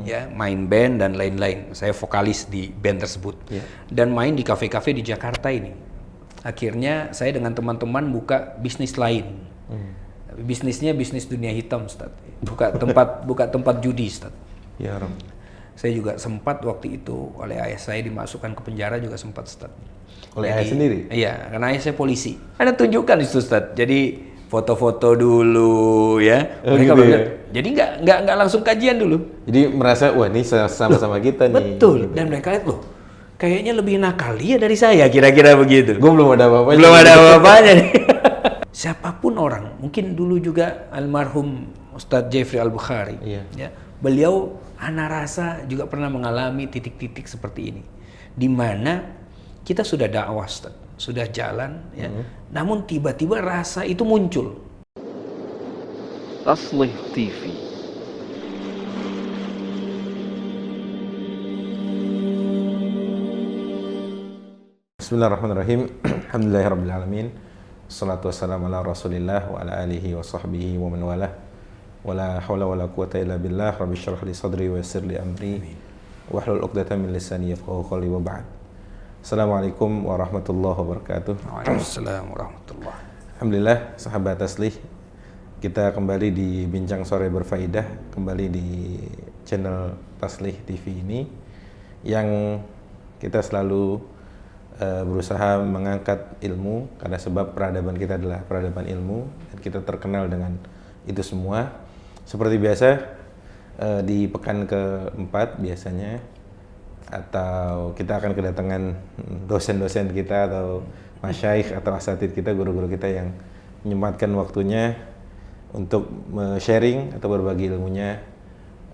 ya, main band dan lain-lain. Saya vokalis di band tersebut. Dan main di kafe-kafe di Jakarta ini. Akhirnya saya dengan teman-teman buka bisnis lain. Bisnisnya bisnis dunia hitam, Ustaz. Buka tempat judi, Ustaz. Ya, Rob. Saya juga sempat waktu itu oleh ayah saya dimasukkan ke penjara juga sempat, Ustaz. Oleh ayah sendiri? Iya, karena ayah saya polisi. Ada tunjukkan itu, Ustaz. Jadi foto-foto dulu ya. Mereka gitu ya? Jadi nggak langsung kajian dulu. Jadi merasa wah ini sama-sama kita nih. Betul. Gitu. Dan mereka lihat loh, kayaknya lebih nakal ya dari saya, kira-kira begitu. Gue belum ada apa-apanya. Belum ada apa-apanya nih. Siapapun orang, mungkin dulu juga almarhum Ustadz Jeffrey Al-Bukhari. Ya, beliau ana rasa juga pernah mengalami titik-titik seperti ini, di mana kita sudah dakwah, Ustadz, sudah jalan, ya. Namun tiba-tiba rasa itu muncul. Taslih TV. Bismillahirrahmanirrahim. Alhamdulillahirrabbilalamin. Assalatu wassalamu ala rasulillah wa ala alihi wa sahbihi wa man walah. Wala hawla wala quwata illa billah. Rabbi syrah li sadri wa yassir li amri wahlul 'uqdatam min lisani yafqahu qawli wa ba'd. Assalamualaikum warahmatullahi wabarakatuh. Waalaikumsalam warahmatullahi. Alhamdulillah, sahabat Taslih, kita kembali di Bincang Sore Berfaedah, kembali di channel Taslih TV ini yang kita selalu berusaha mengangkat ilmu, karena sebab peradaban kita adalah peradaban ilmu dan kita terkenal dengan itu semua. Seperti biasa di pekan keempat biasanya, atau kita akan kedatangan dosen-dosen kita atau masyaikh atau asatidz kita, guru-guru kita yang menyempatkan waktunya untuk sharing atau berbagi ilmunya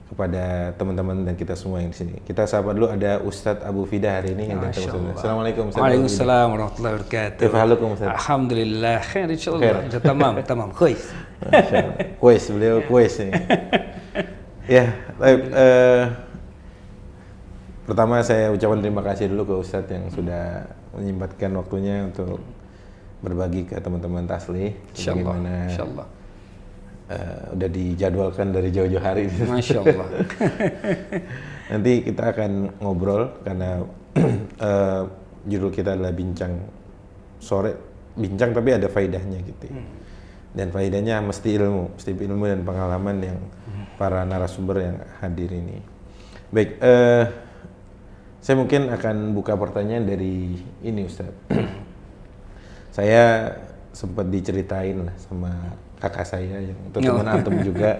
kepada teman-teman dan kita semua yang di sini. Kita sapa dulu, ada Ustadz Abu Fida hari ini yang datang. Assalamualaikum. Waalaikumsalam warahmatullahi wabarakatuh. Kaifahalukum Ustadz? Alhamdulillah, khair insyaallah. Tamam, khuis. Kuis, beliau kuis nih. Ya, baik. Pertama saya ucapkan terima kasih dulu ke Ustadz yang sudah menyempatkan waktunya untuk berbagi ke teman-teman Taslih. Insyaallah. Udah dijadwalkan dari jauh-jauh hari. Masya Allah. Nanti kita akan ngobrol karena judul kita adalah bincang sore, bincang tapi ada faedahnya gitu. Dan faedahnya mesti ilmu dan pengalaman yang para narasumber yang hadir ini. Baik, saya mungkin akan buka pertanyaan dari ini, Ustaz. Saya sempat diceritain lah sama kakak saya yang teman antum juga,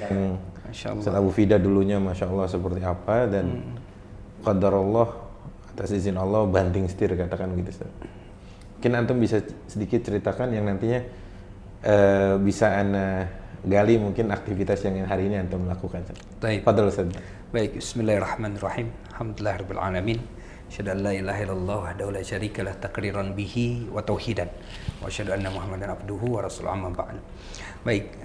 yang Ustaz Abu Fida dulunya Masya Allah seperti apa, dan qadarullah, atas izin Allah banting setir, katakan gitu, Ustaz. Mungkin antum bisa sedikit ceritakan yang nantinya bisa ana gali mungkin aktivitas yang hari ini antum lakukan. Baik. Fadhal, Ustaz. Baik, bismillahirrahmanirrahim. Alhamdulillahirabbil alamin. Asyhadu an la ilaha illallah wahdahu la syarika lah taqriran bihi wa tauhidan. Wa asyhadu anna Muhammadan abduhu wa rasuluhu, amma ba'd. Baik,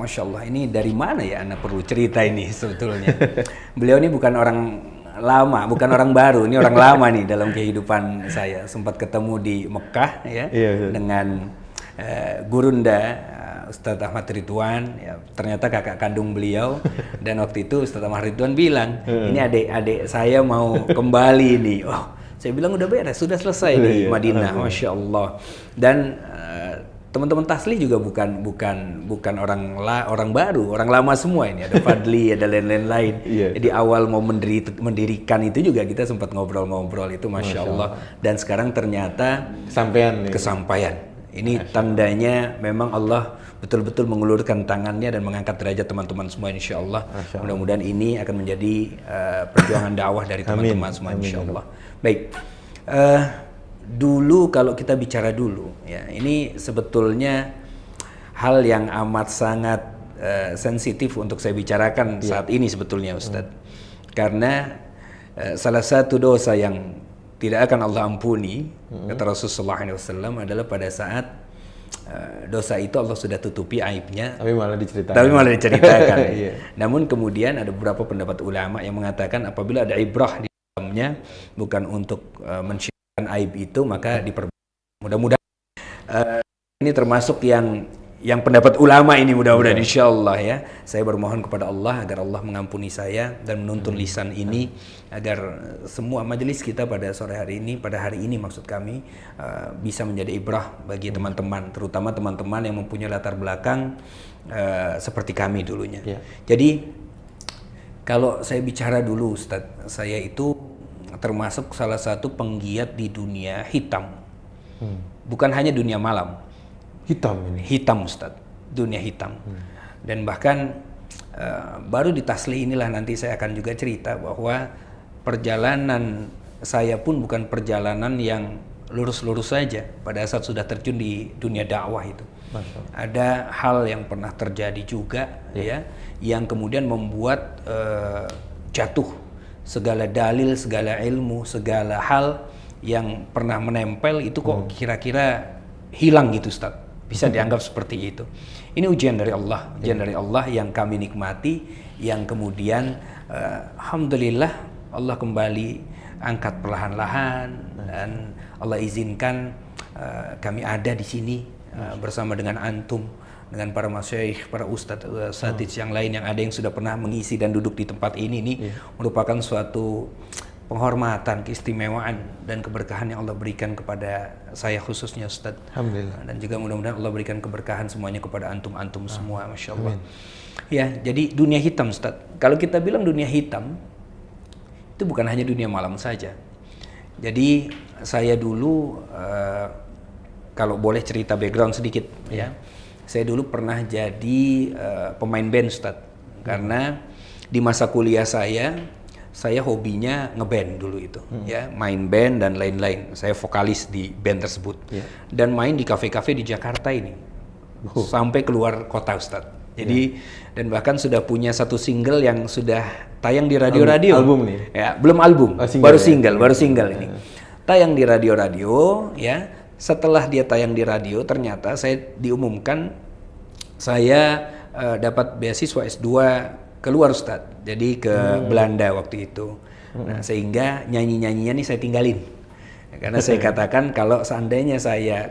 Masya Allah, ini dari mana ya Anda perlu cerita ini sebetulnya. Beliau ini bukan orang lama, bukan orang baru, ini orang lama nih dalam kehidupan saya. Sempat ketemu di Mekah ya, dengan gurunda Ustadz Ahmad Ridwan, ya, ternyata kakak kandung beliau. Dan waktu itu Ustadz Ahmad Ridwan bilang, ini adik-adik saya mau kembali nih. Oh, saya bilang udah beres, sudah selesai di Madinah, Masya Allah. Dan teman-teman Taslih juga bukan orang baru, orang lama semua ini. Ada Fadli, ada lain-lain. Jadi awal mau mendirikan itu juga kita sempat ngobrol-ngobrol itu, Masya Allah. Dan sekarang ternyata kesampaian. Ini tandanya memang Allah betul-betul mengulurkan tangannya dan mengangkat derajat teman-teman semua, insya Allah. Mudah-mudahan ini akan menjadi perjuangan dakwah dari teman-teman semua, insya Allah. Baik, dulu kalau kita bicara dulu, ya, ini sebetulnya hal yang amat sangat sensitif untuk saya bicarakan saat ini sebetulnya, Ustadz. Karena salah satu dosa yang tidak akan Allah ampuni, kata Rasulullah SAW, adalah pada saat dosa itu Allah sudah tutupi aibnya, tapi malah diceritakan. Namun kemudian ada beberapa pendapat ulama yang mengatakan apabila ada ibrah di dalamnya, bukan untuk mensyirkan aib itu, maka diperbaiki. Mudah-mudahan ini termasuk yang yang pendapat ulama ini mudah-mudahan insyaallah ya. Saya bermohon kepada Allah agar Allah mengampuni saya dan menuntun lisan ini agar semua majelis kita pada sore hari ini, pada hari ini maksud kami bisa menjadi ibrah bagi teman-teman, terutama teman-teman yang mempunyai latar belakang seperti kami dulunya. Jadi kalau saya bicara dulu Ustadz, saya itu termasuk salah satu penggiat di dunia hitam. Bukan hanya dunia malam. Hitam ini? Hitam Ustadz, dunia hitam. Dan bahkan baru di Taslih inilah nanti saya akan juga cerita bahwa perjalanan saya pun bukan perjalanan yang lurus-lurus saja pada saat sudah terjun di dunia dakwah itu. Ada hal yang pernah terjadi juga ya, yang kemudian membuat jatuh segala dalil, segala ilmu, segala hal yang pernah menempel itu kok kira-kira hilang gitu Ustadz. Bisa dianggap seperti itu. Ini ujian dari Allah, ujian dari Allah yang kami nikmati, yang kemudian alhamdulillah Allah kembali angkat perlahan-lahan dan Allah izinkan kami ada di sini bersama dengan antum, dengan para masyayikh, para ustadz, asatidz yang lain yang ada yang sudah pernah mengisi dan duduk di tempat ini merupakan suatu penghormatan, keistimewaan dan keberkahan yang Allah berikan kepada saya khususnya Ustadz. Alhamdulillah. Dan juga mudah-mudahan Allah berikan keberkahan semuanya kepada antum-antum semua, Masya Allah. Ya, jadi dunia hitam Ustadz. Kalau kita bilang dunia hitam, itu bukan hanya dunia malam saja. Jadi saya dulu, kalau boleh cerita background sedikit ya, saya dulu pernah jadi pemain band Ustadz. Karena di masa kuliah saya hobinya ngeband dulu itu, ya main band dan lain-lain. Saya vokalis di band tersebut dan main di kafe-kafe di Jakarta ini sampai keluar kota Ustadz. Jadi dan bahkan sudah punya satu single yang sudah tayang di radio-radio. Album nih? Ya, belum album, baru single ini. Tayang di radio-radio, ya. Setelah dia tayang di radio, ternyata saya diumumkan saya dapat beasiswa S2 keluar Ustadz, jadi ke Belanda waktu itu. Nah, sehingga nyanyi-nyanyinya nih saya tinggalin. Karena saya katakan kalau seandainya saya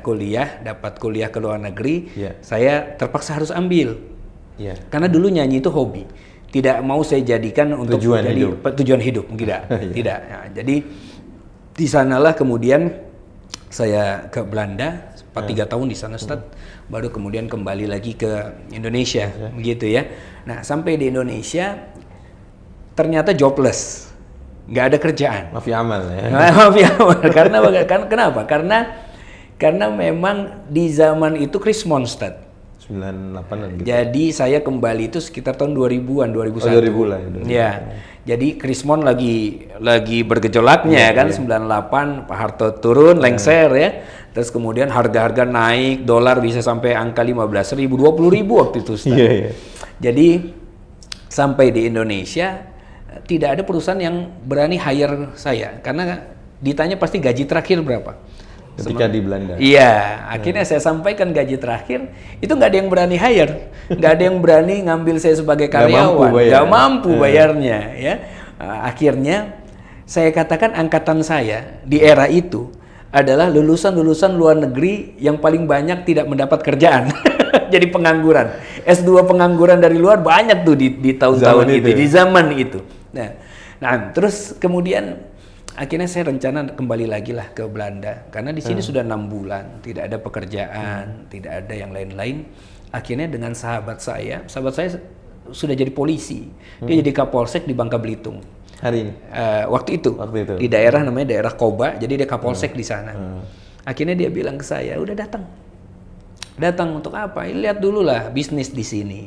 dapat kuliah ke luar negeri, saya terpaksa harus ambil. Karena dulu nyanyi itu hobi. Tidak mau saya jadikan untuk tujuan hidup. Tidak. Nah, jadi di sanalah kemudian saya ke Belanda, 3 tahun di sana Ustadz. Baru kemudian kembali lagi ke Indonesia, begitu ya. Nah, sampai di Indonesia ternyata jobless, nggak ada kerjaan. Mafia amal ya. Mafia amal. Kenapa? Karena memang di zaman itu krismon, Ustadz. 98-an gitu. Jadi saya kembali itu sekitar tahun 2000-an, 2001. 2000 lah ya. Ya. Jadi krismon lagi bergejolaknya kan, 98 Pak Harto turun, lengser ya. Terus kemudian harga-harga naik, dolar bisa sampai angka 15.000, 20.000 waktu itu Ustaz. Jadi sampai di Indonesia tidak ada perusahaan yang berani hire saya karena ditanya pasti gaji terakhir berapa. Ketika di Belanda. Iya, akhirnya saya sampaikan gaji terakhir, itu nggak ada yang berani hire, nggak ada yang berani ngambil saya sebagai karyawan, nggak mampu bayarnya, ya. Akhirnya saya katakan angkatan saya di era itu adalah lulusan-lulusan luar negeri yang paling banyak tidak mendapat kerjaan, jadi pengangguran. S2 pengangguran dari luar banyak tuh di tahun-tahun itu, di zaman itu. Nah, terus kemudian akhirnya saya rencana kembali lagi lah ke Belanda karena di sini sudah 6 bulan tidak ada pekerjaan, tidak ada yang lain-lain. Akhirnya dengan sahabat saya sudah jadi polisi, dia jadi Kapolsek di Bangka Belitung. Hari ini? Waktu itu di daerah namanya daerah Koba, jadi dia Kapolsek di sana. Akhirnya dia bilang ke saya, udah datang untuk apa? Lihat dulu lah bisnis di sini.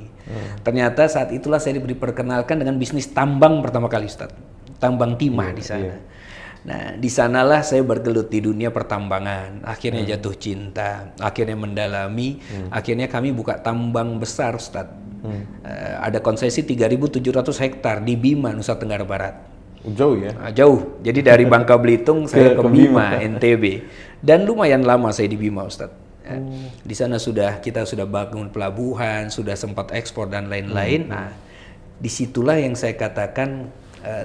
Ternyata saat itulah saya diperkenalkan dengan bisnis tambang pertama kali, Ustadz. Tambang timah di sana. Nah, di sanalah saya bergelut di dunia pertambangan. Akhirnya jatuh cinta, akhirnya mendalami, akhirnya kami buka tambang besar, Ustadz. Ada konsesi 3.700 hektar di Bima, Nusa Tenggara Barat. Jauh ya? Jauh. Jadi dari Bangka Belitung saya ke Bima, NTB. Dan lumayan lama saya di Bima, Ustadz. Di sana kita sudah bangun pelabuhan, sudah sempat ekspor dan lain-lain. Nah, disitulah yang saya katakan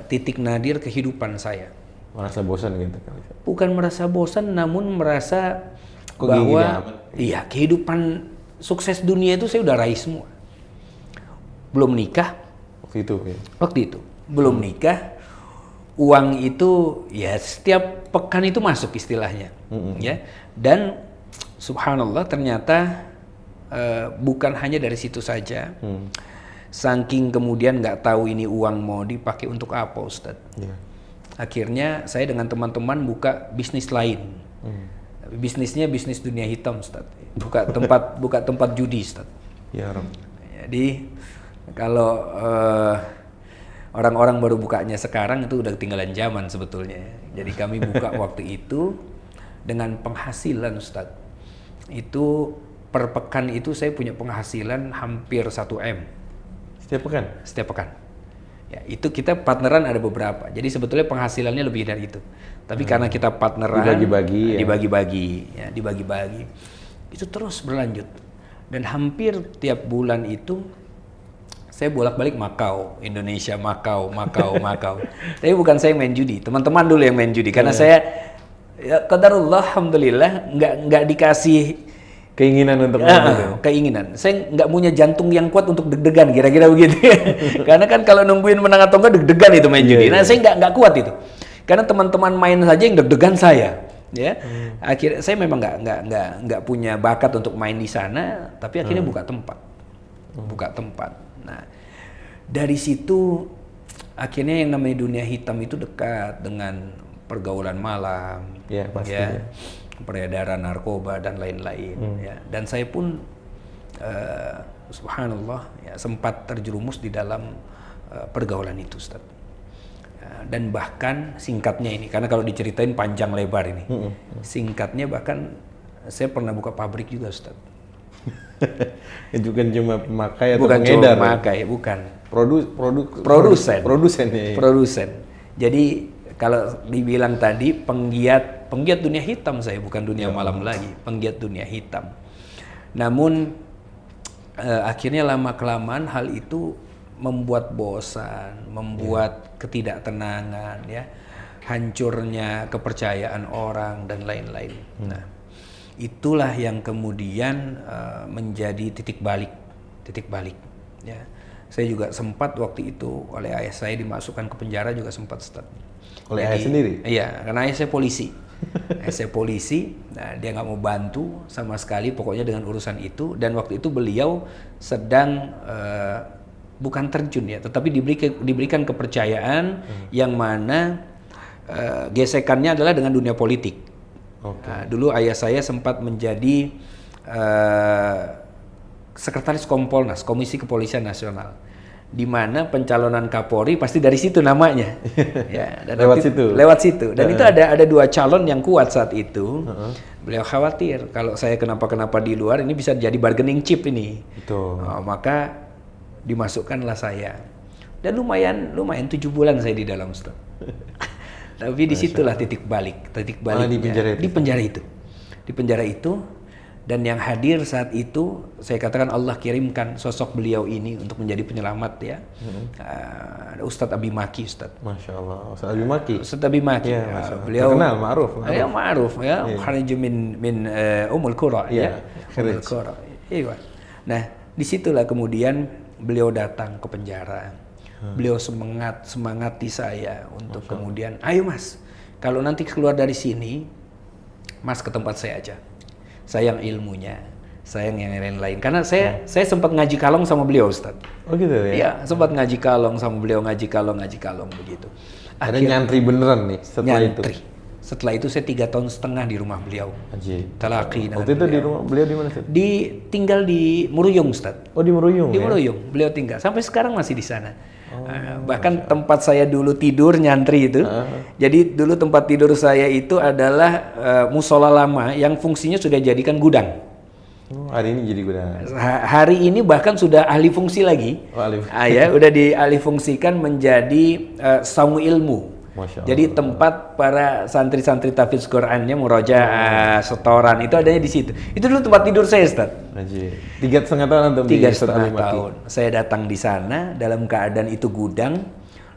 titik nadir kehidupan saya. Merasa bosan gitu? Bukan merasa bosan, namun merasa bahwa kehidupan sukses dunia itu saya udah raih semua. Belum nikah. Waktu itu ya. Waktu itu belum nikah. Uang itu ya setiap pekan itu masuk istilahnya, ya. Dan subhanallah ternyata bukan hanya dari situ saja. Saking kemudian nggak tahu ini uang mau dipakai untuk apa, Ustadz. Yeah. Akhirnya saya dengan teman-teman buka bisnis lain. Tapi bisnisnya bisnis dunia hitam, Ustadz. Buka tempat judi, Ustadz. Ya, Rom. Jadi kalau orang-orang baru bukanya sekarang itu udah ketinggalan zaman sebetulnya. Jadi kami buka waktu itu dengan penghasilan, Ustadz. Itu per pekan itu saya punya penghasilan hampir 1 M. Setiap pekan? Setiap pekan. Ya, itu kita partneran ada beberapa. Jadi sebetulnya penghasilannya lebih dari itu. Tapi karena kita partneran dibagi-bagi. Itu terus berlanjut. Dan hampir tiap bulan itu saya bolak-balik Makau, Indonesia, Makau. Tapi bukan saya main judi, teman-teman dulu yang main judi. Karena saya ya qadarullah alhamdulillah nggak dikasih keinginan untuk keinginan. Saya nggak punya jantung yang kuat untuk deg-degan, kira-kira begitu. Karena kan kalau nungguin menang atau enggak deg-degan itu main judi. Nah, saya nggak kuat itu. Karena teman-teman main saja yang deg-degan saya, ya. Akhirnya saya memang nggak punya bakat untuk main di sana, tapi akhirnya buka tempat. Nah, dari situ akhirnya yang namanya dunia hitam itu dekat dengan pergaulan malam, ya. Peredaran narkoba dan lain-lain, ya. Dan saya pun subhanallah ya sempat terjerumus di dalam pergaulan itu, Ustaz. Dan bahkan singkatnya ini, karena kalau diceritain panjang lebar ini, singkatnya bahkan saya pernah buka pabrik juga, Ustaz. Itu kan cuma pemakai atau bukan pengedar? Bukan pemakai, bukan. Produsen. Produsen. Jadi kalau dibilang tadi penggiat dunia hitam, saya bukan dunia malam lagi, penggiat dunia hitam. Namun akhirnya lama-kelamaan hal itu membuat bosan, membuat ketidaktenangan, ya, hancurnya kepercayaan orang dan lain-lain. Nah, itulah yang kemudian menjadi titik balik, ya. Saya juga sempat waktu itu oleh ayah saya dimasukkan ke penjara juga sempat, Ustaz. Oleh ayah sendiri? Iya, karena ayah saya polisi. Nah, dia nggak mau bantu sama sekali pokoknya dengan urusan itu. Dan waktu itu beliau sedang bukan terjun ya, tetapi diberikan kepercayaan yang mana gesekannya adalah dengan dunia politik. Nah, dulu ayah saya sempat menjadi sekretaris Kompolnas, Komisi Kepolisian Nasional, di mana pencalonan Kapolri pasti dari situ namanya. Ya, dan lewat situ. Dan itu ada 2 calon yang kuat saat itu. Beliau khawatir kalau saya kenapa-kenapa di luar ini bisa jadi bargaining chip ini. Maka dimasukkanlah saya. Dan lumayan 7 bulan saya di dalam, Ustaz. Tapi disitulah titik baliknya di penjara itu. Dan yang hadir saat itu, saya katakan Allah kirimkan sosok beliau ini untuk menjadi penyelamat, ya. Ustadz Abi Maki, Ustadz. Masya Allah, Ustadz Abi Maki. Ustadz Abi Maki. Ya, beliau terkenal, ma'ruf. Ya. Kharij min Ummul Qura, ya. Ummul Qura. Iya. Nah, disitulah kemudian beliau datang ke penjara. Beliau semangati saya untuk kemudian, ayo Mas, kalau nanti keluar dari sini, Mas ke tempat saya aja. Sayang ilmunya, sayang yang lain-lain. Karena saya sempat ngaji kalong sama beliau, Ustaz. Oh gitu ya? Iya, sempat ngaji kalong sama beliau, ngaji kalong begitu. Akhirnya nyantri beneran nih setelah nyantri. Setelah itu saya 3,5 tahun di rumah beliau. Talaki. Waktu itu di rumah beliau di mana sih? Tinggal di Muruyung, Ustaz. Oh, di Muruyung. Di Muruyung, beliau tinggal. Sampai sekarang masih di sana. Bahkan tempat saya dulu tidur nyantri itu. Jadi dulu tempat tidur saya itu adalah musola lama yang fungsinya sudah jadikan gudang. Hari ini jadi gudang. Hari ini bahkan sudah ahli fungsi lagi. Ya, udah dialih fungsikan menjadi saung ilmu. Jadi tempat para santri-santri tahfidz Qur'annya, murojaah, setoran itu adanya di situ. Itu dulu tempat tidur saya, Ustaz. 3,5 tahun untuk 3,5 tahun. Saya datang di sana dalam keadaan itu gudang,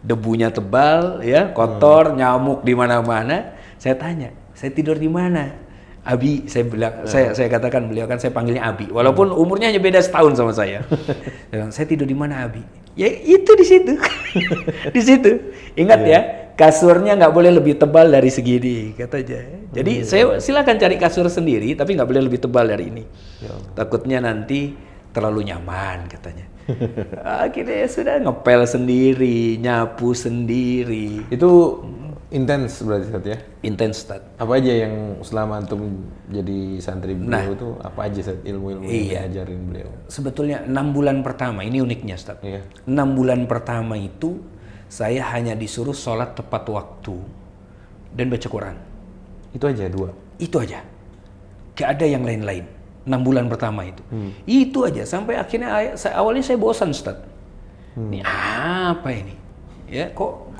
debunya tebal, ya, kotor, nyamuk di mana-mana. Saya tanya, saya tidur di mana? Abi, saya bilang, saya katakan beliau kan saya panggilnya Abi, walaupun umurnya hanya beda setahun sama saya. Saya tidur di mana Abi? Ya itu di situ, di situ. Ingat ya, kasurnya nggak boleh lebih tebal dari segini, katanya. Jadi saya silakan cari kasur sendiri, tapi nggak boleh lebih tebal dari ini. Takutnya nanti terlalu nyaman, katanya. Akhirnya ya sudah ngepel sendiri, nyapu sendiri. Itu intens berarti Ustaz ya? Intens, Ustaz. Apa aja yang selama antum jadi santri beliau itu apa aja Ustaz ilmu-ilmu yang diajarin beliau? Sebetulnya 6 bulan pertama, ini uniknya Ustaz. 6 bulan pertama itu saya hanya disuruh sholat tepat waktu dan baca Quran. Itu aja 2? Itu aja. Gak ada yang lain-lain. 6 bulan pertama itu. Itu aja. Sampai akhirnya awalnya saya bosan Ustaz. Ini apa ini? Ya kok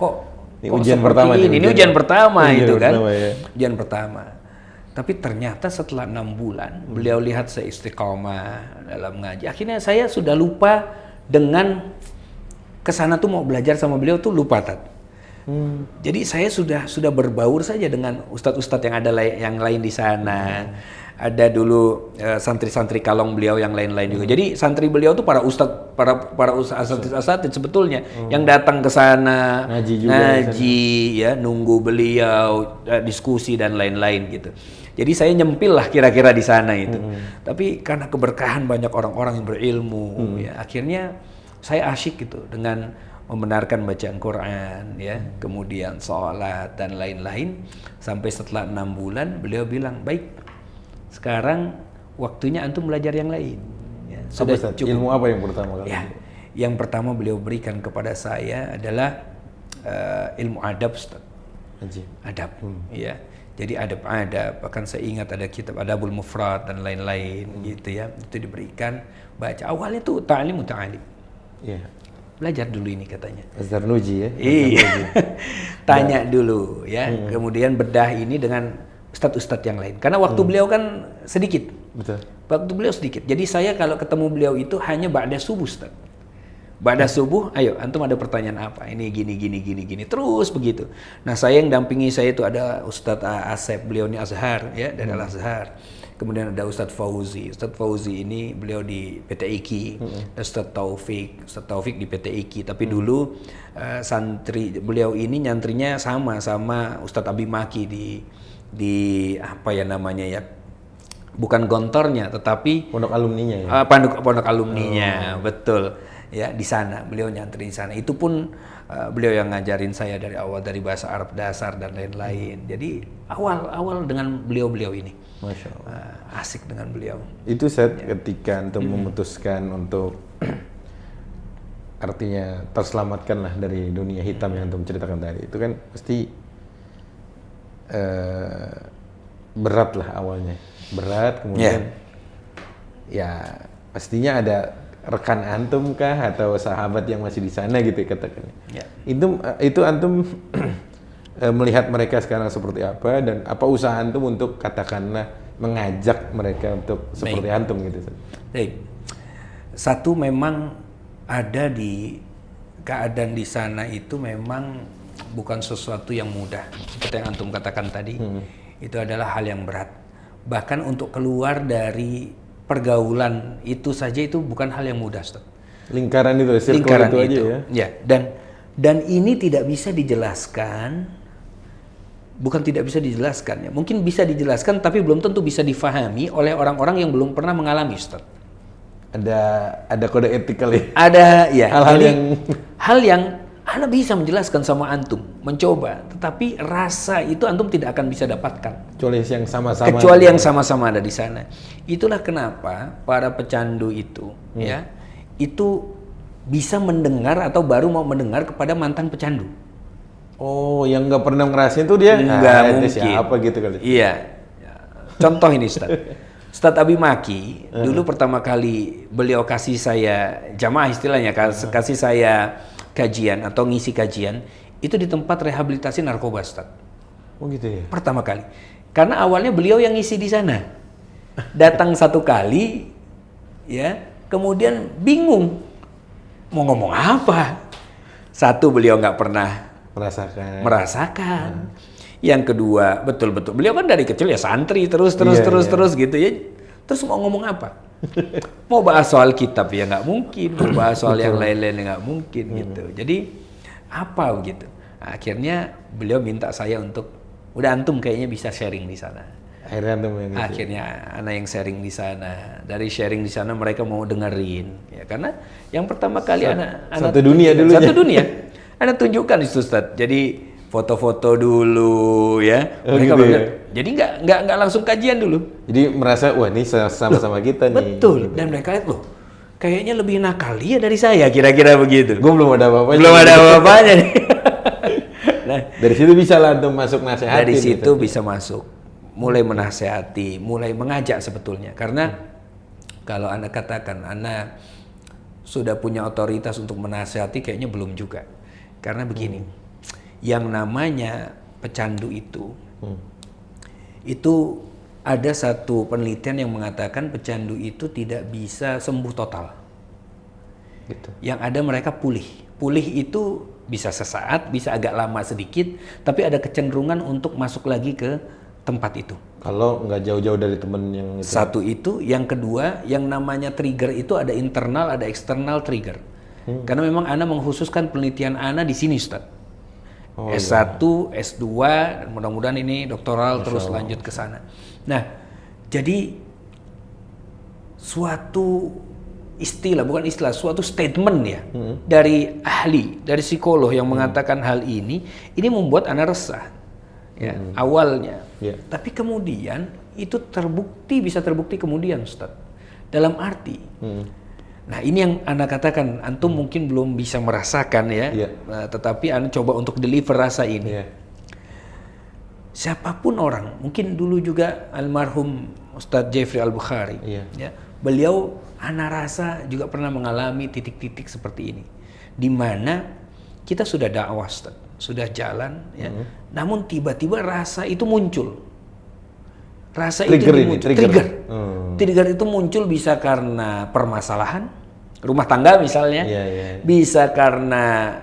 ini ujian pertama ini ujian pertama itu kan. Ya. Ujian pertama. Tapi ternyata setelah 6 bulan beliau lihat saya istiqomah dalam ngaji. Akhirnya saya sudah lupa dengan kesana tuh mau belajar sama beliau tuh lupa Tat. Jadi saya sudah berbaur saja dengan ustadz-ustadz yang ada yang lain di sana. Ada dulu santri-santri kalong beliau yang lain-lain juga. Jadi santri beliau tuh para ustadz, para asatidz sebetulnya yang datang ke sana ngaji ya, nunggu beliau diskusi dan lain-lain gitu. Jadi saya nyempil lah kira-kira di sana itu. Tapi karena keberkahan banyak orang-orang yang berilmu, ya akhirnya saya asyik gitu dengan membenarkan bacaan Quran, ya, kemudian sholat dan lain-lain. Sampai setelah 6 bulan beliau bilang, baik. Sekarang waktunya antum belajar yang lain. Ya, sudah cukup. Ilmu apa yang pertama kali? Ya, yang pertama beliau berikan kepada saya adalah ilmu adab, Ustaz. Adab, ya. Jadi adab. Bahkan saya ingat ada kitab Adabul Mufrad dan lain-lain, gitu ya. Itu diberikan baca. Awalnya tuh ta'lim. Iya. Belajar dulu ini katanya. Zarnuji ya. Iya. Tanya dulu ya. Kemudian bedah ini dengan ustadz-ustadz yang lain. Karena waktu beliau kan sedikit. Betul. Waktu beliau sedikit. Jadi saya kalau ketemu beliau itu hanya ba'da subuh, Ustaz. Ba'da subuh, ayo antum ada pertanyaan apa? Ini gini. Terus begitu. Nah, saya yang dampingi saya itu ada Ustadz Asep, beliau ini Azhar ya, dari Al-Azhar. Kemudian ada Ustadz Fauzi. Ustadz Fauzi ini beliau di PT IKI. Ustadz Taufik di PT IKI. Tapi dulu santri beliau ini nyantrinya sama Ustadz Abi Maki di apa ya namanya ya, bukan gontornya tetapi pondok alumninya ya. Pondok alumninya, betul ya, di sana beliau nyantri di sana. Itu pun beliau yang ngajarin saya dari awal, dari bahasa Arab dasar dan lain-lain. Jadi awal dengan beliau ini. Masya Allah. Asik dengan beliau. Itu saat ketika antum memutuskan untuk artinya terselamatkanlah dari dunia hitam yang antum ceritakan tadi. Itu kan pasti berat lah awalnya, kemudian ya pastinya ada rekan antum kah atau sahabat yang masih di sana gitu katakan. Itu antum melihat mereka sekarang seperti apa dan apa usaha antum untuk katakanlah mengajak mereka untuk seperti antum gitu. Baik. Satu, memang ada di keadaan di sana itu memang bukan sesuatu yang mudah, seperti yang antum katakan tadi. Itu adalah hal yang berat. Bahkan untuk keluar dari pergaulan itu saja itu bukan hal yang mudah, Ustaz. Lingkaran itu aja ya. Ya, dan ini tidak bisa dijelaskan. Bukan tidak bisa dijelaskan ya. Mungkin bisa dijelaskan tapi belum tentu bisa difahami oleh orang-orang yang belum pernah mengalami, Ustaz. Ada kode etikal ya. Ada ya. Hal yang Anda bisa menjelaskan sama antum, mencoba, tetapi rasa itu antum tidak akan bisa dapatkan. Kecuali yang sama-sama ada di sana. Itulah kenapa para pecandu itu, ya, itu bisa mendengar atau baru mau mendengar kepada mantan pecandu. Oh, yang nggak pernah ngerasain tuh dia? Nggak mungkin. Siapa gitu kali? Iya. Contoh ini, Ustadz Abi Maki, dulu pertama kali beliau kasih saya jamaah istilahnya, kasih saya kajian atau ngisi kajian itu di tempat rehabilitasi narkoba, Ustaz. Oh gitu ya. Pertama kali. Karena awalnya beliau yang ngisi di sana. Datang satu kali ya, kemudian bingung mau ngomong apa. Satu, beliau nggak pernah merasakan. Yang kedua, betul-betul beliau kan dari kecil ya santri terus gitu ya. Terus mau ngomong apa? Mau bahas soal kitab ya nggak mungkin, mau bahas soal yang lain-lain nggak mungkin gitu. Jadi apa begitu? Akhirnya beliau minta saya untuk, udah antum kayaknya bisa sharing di sana. Akhirnya anak yang sharing di sana. Dari sharing di sana mereka mau dengerin, ya karena yang pertama kali anak satu dunia dulu. Satu dunia. Anak tunjukkan itu Ustaz. Jadi foto-foto dulu ya. Mereka gitu ya? Jadi nggak langsung kajian dulu. Jadi merasa wah ini sama-sama kita nih. Betul. Dan mereka lihat loh, kayaknya lebih nakal dia dari saya, kira-kira begitu. Gue belum ada apa-apanya. Belum ada apa-apanya nih. Nah, dari situ bisa lah untuk masuk nasihati. Dari situ bisa masuk, mulai menasehati, mulai mengajak sebetulnya. Karena kalau Anda katakan Anda sudah punya otoritas untuk menasehati, kayaknya belum juga. Karena begini, yang namanya pecandu itu ada satu penelitian yang mengatakan pecandu itu tidak bisa sembuh total. Gitu. Yang ada mereka pulih. Pulih itu bisa sesaat, bisa agak lama sedikit, tapi ada kecenderungan untuk masuk lagi ke tempat itu. Kalau nggak jauh-jauh dari temen yang itu. Satu itu, yang kedua, yang namanya trigger itu ada internal, ada eksternal trigger. Karena memang Ana mengkhususkan penelitian Ana di sini, Ustaz. S1, S2, dan mudah-mudahan ini doktoral terus lanjut ke sana. Nah, jadi suatu istilah, bukan istilah, suatu statement ya dari ahli, dari psikolog yang mengatakan hal ini membuat Ana resah. Ya, awalnya. Tapi kemudian itu bisa terbukti kemudian, Ustaz. Dalam arti, nah ini yang Anda katakan, antum mungkin belum bisa merasakan ya, tetapi Anda coba untuk deliver rasa ini. Siapapun orang, mungkin dulu juga almarhum Ustadz Jeffrey Al-Bukhari, ya, beliau Anda rasa juga pernah mengalami titik-titik seperti ini, di mana kita sudah dakwah, Ustadz, sudah jalan, ya, namun tiba-tiba rasa itu muncul. Rasa trigger itu muncul, trigger itu muncul bisa karena permasalahan rumah tangga misalnya, bisa karena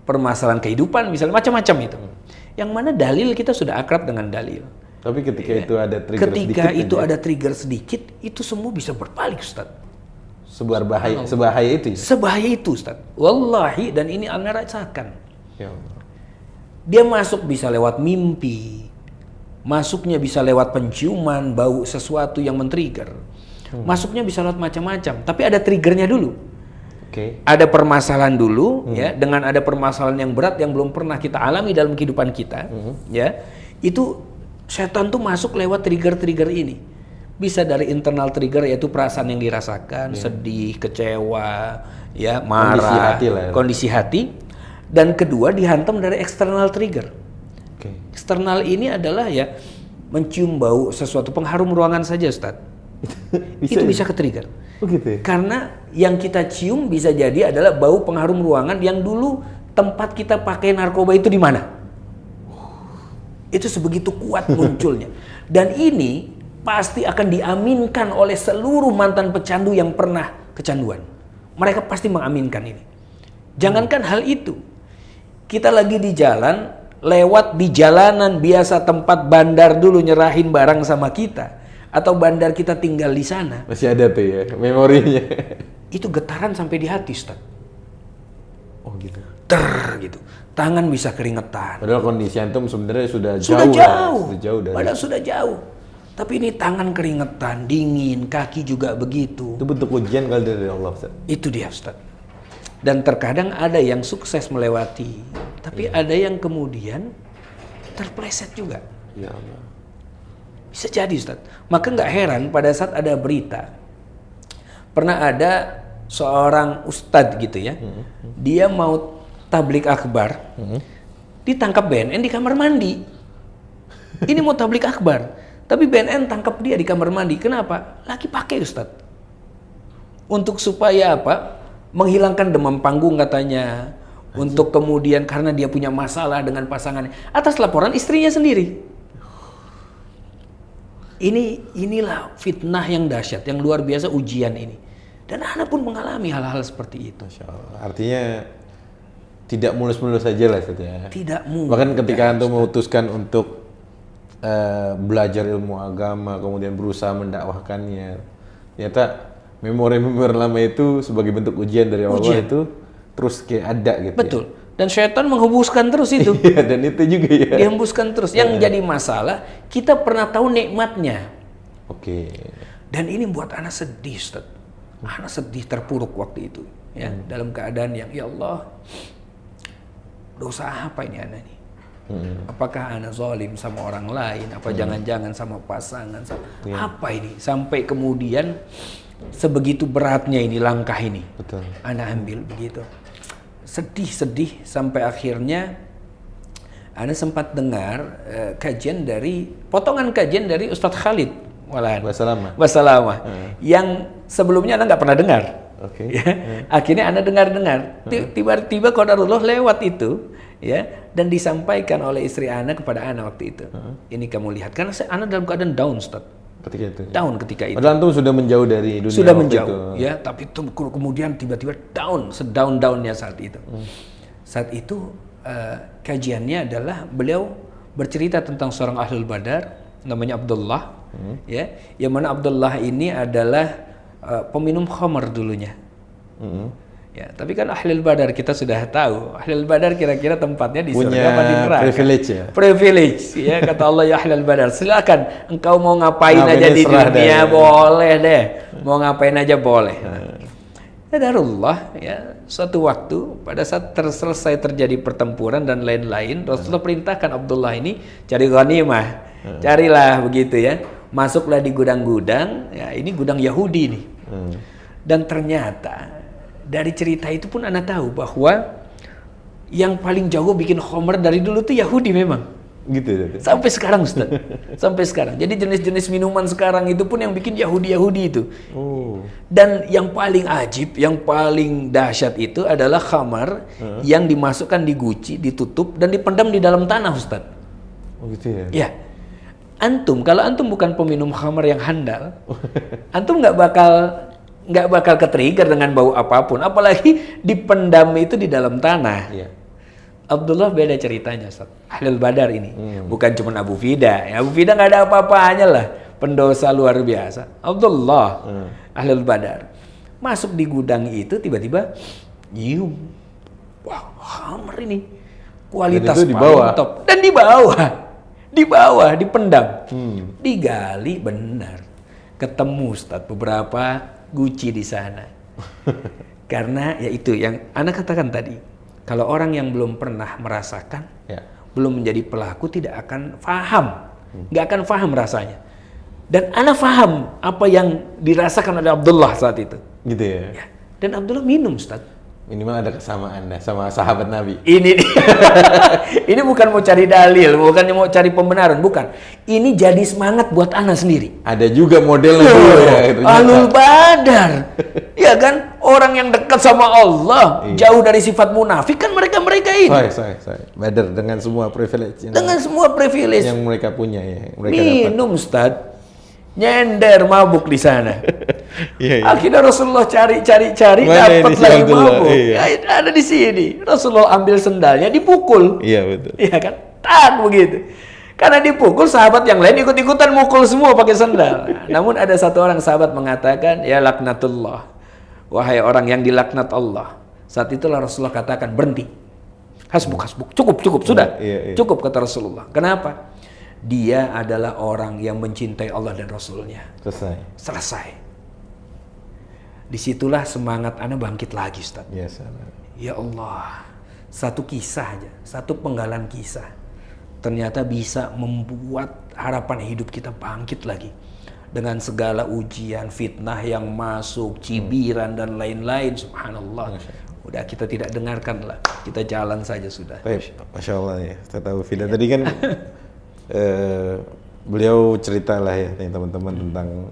permasalahan kehidupan misalnya, macam-macam itu. Yang mana dalil kita sudah akrab dengan dalil. Tapi ketika itu ada trigger sedikit, ada trigger sedikit, itu semua bisa berbalik, Ustaz. Sebahaya itu. Sebahaya itu, Ustaz. Wallahi, dan ini Anda rasakan. Ya Allah. Dia masuk bisa lewat mimpi. Masuknya bisa lewat penciuman, bau sesuatu yang men-trigger. Masuknya bisa lewat macam-macam, tapi ada triggernya dulu. Ada permasalahan dulu, ya, dengan ada permasalahan yang berat yang belum pernah kita alami dalam kehidupan kita, ya. Itu setan tuh masuk lewat trigger-trigger ini. Bisa dari internal trigger, yaitu perasaan yang dirasakan, sedih, kecewa, ya, marah, kondisi hati. Dan kedua dihantam dari external trigger. Eksternal ini adalah ya mencium bau sesuatu, pengharum ruangan saja, Ustaz. Itu bisa ke-trigger. Gitu ya? Karena yang kita cium bisa jadi adalah bau pengharum ruangan yang dulu tempat kita pakai narkoba itu di mana. Itu sebegitu kuat munculnya. Dan ini pasti akan diaminkan oleh seluruh mantan pecandu yang pernah kecanduan. Mereka pasti mengaminkan ini. Jangankan hal itu. Kita lagi di jalan, lewat di jalanan biasa tempat bandar dulu nyerahin barang sama kita, atau bandar kita tinggal di sana, masih ada tuh ya memorinya. Itu getaran sampai di hati, Ustaz. Oh gitu. Gitu. Tangan bisa keringetan. Padahal kondisi antum sebenarnya sudah jauh. Padahal sudah jauh. Tapi ini tangan keringetan, dingin, kaki juga begitu. Itu bentuk ujian kali dari Allah, Ustaz. Itu dia, Ustaz. Dan terkadang ada yang sukses melewati, tapi ada yang kemudian terpleset juga. Ya Allah. Bisa jadi, Ustaz. Maka nggak heran pada saat ada berita, pernah ada seorang ustadz gitu ya, dia mau tablik akbar, ditangkap BNN di kamar mandi. Ini mau tablik akbar, tapi BNN tangkap dia di kamar mandi. Kenapa? Lagi pakai, Ustaz. Untuk supaya apa? Menghilangkan demam panggung katanya. Untuk kemudian karena dia punya masalah dengan pasangannya. Atas laporan istrinya sendiri. Inilah fitnah yang dahsyat, yang luar biasa ujian ini. Dan Ana pun mengalami hal-hal seperti itu. Masya Allah. Artinya tidak mulus-mulus saja lah Ustaz ya. Tidak mudah. Bahkan ketika antum memutuskan untuk belajar ilmu agama, kemudian berusaha mendakwahkannya, ternyata memori-memori lama itu sebagai bentuk ujian dari Allah itu terus kayak ada gitu. Betul. Dan syaitan menghembuskan terus itu. Iya, dan itu juga ya. Dihembuskan terus. Yang jadi masalah, kita pernah tahu nikmatnya. Oke. Dan ini buat anak sedih, Ustaz. Anak sedih terpuruk waktu itu, ya, dalam keadaan yang ya Allah, dosa apa ini anak ini? Apakah anak zalim sama orang lain? Apa jangan-jangan sama pasangan? Apa ini? Sampai kemudian sebegitu beratnya ini langkah ini. Betul. Anak ambil begitu. Sedih-sedih sampai akhirnya Anda sempat dengar potongan kajian dari Ustadz Khalid Walan. Wasalama. Yang sebelumnya Anda nggak pernah dengar. Oke. Ya. Akhirnya Anda dengar. Tiba-tiba qadarullah lewat itu, ya, dan disampaikan oleh istri Anda kepada Anda waktu itu. Ini kamu lihat, karena Anda dalam keadaan down, Ustaz. Down ketika itu. Padahal antum sudah menjauh dari dunia. Sudah menjauh, ya. Tapi itu kemudian tiba-tiba down, sedown-downnya saat itu. Saat itu kajiannya adalah beliau bercerita tentang seorang ahlul badar namanya Abdullah, ya, yang mana Abdullah ini adalah peminum khamar dulunya. Ya, tapi kan ahlul badar kita sudah tahu. Ahlul badar kira-kira tempatnya di surga apa di neraka? Privilege ya. Privilege, ya, kata Allah ya ahlul badar. Silakan engkau mau ngapain aja di dunia boleh deh. Mau ngapain aja boleh. Qadarullah, ya, suatu waktu pada saat selesai terjadi pertempuran dan lain-lain, Rasulullah perintahkan Abdullah ini cari ghanimah. Carilah begitu ya. Masuklah di gudang-gudang, ya, ini gudang Yahudi nih. Dan ternyata dari cerita itu pun Anda tahu bahwa yang paling jago bikin khomer dari dulu tuh Yahudi memang. Gitu. Sampai sekarang, Ustaz. Sampai sekarang. Jadi jenis-jenis minuman sekarang itu pun yang bikin Yahudi itu. Dan yang paling ajib, yang paling dahsyat itu adalah khamar yang dimasukkan di guci, ditutup dan dipendam di dalam tanah, Ustaz. Oh gitu ya. Ya. Kalau antum bukan peminum khamar yang handal, antum nggak bakal ke-trigger dengan bau apapun, apalagi dipendam itu di dalam tanah. Iya. Abdullah beda ceritanya, Ustaz. Ahlul badar ini, bukan cuma Abu Fida. Ya, Abu Fida nggak ada apa-apanya lah, pendosa luar biasa. Abdullah, ahlul badar, masuk di gudang itu tiba-tiba nyium, wah, khamar ini, kualitas paling top, dan di bawah dipendam, digali benar, ketemu Ustaz beberapa guci di sana. Karena ya itu yang Anda katakan tadi, kalau orang yang belum pernah merasakan, belum menjadi pelaku, tidak akan paham, nggak akan paham rasanya. Dan Anda paham apa yang dirasakan oleh Abdullah saat itu. Gitu ya. Dan Abdullah minum, Ustaz. Minimal ada kesamaan sama sahabat Nabi. Ini bukan mau cari dalil, bukan mau cari pembenaran, bukan. Ini jadi semangat buat Ana sendiri. Ada juga modelnya dulu ya. Ahlul badar, ya kan? Orang yang dekat sama Allah, jauh dari sifat munafik kan mereka ini. Badar dengan semua privilege. Dengan semua privilege yang mereka punya ya. Minum, Ustaz. Nyender mabuk di sana. Akhirnya Rasulullah cari dapat lagi mabuk. Ada di sini. Rasulullah ambil sendalnya, dipukul. Iya betul. Iya kan? Tak begitu. Karena dipukul, sahabat yang lain ikut-ikutan mukul semua pakai sendal. Namun ada satu orang sahabat mengatakan, ya laknatullah, wahai orang yang dilaknat Allah. Saat itulah Rasulullah katakan, berhenti. Hasbuk, cukup, sudah. Cukup, kata Rasulullah. Kenapa? Dia adalah orang yang mencintai Allah dan Rasulnya. Selesai. Disitulah semangat Anda bangkit lagi, Ustaz. Ya Allah, satu kisah aja, satu penggalan kisah, ternyata bisa membuat harapan hidup kita bangkit lagi. Dengan segala ujian, fitnah yang masuk, cibiran dan lain-lain, subhanallah. Udah kita tidak dengarkan lah, kita jalan saja sudah. Masya Allah ya, saya tahu Fida tadi kan beliau cerita lah ya teman-teman tentang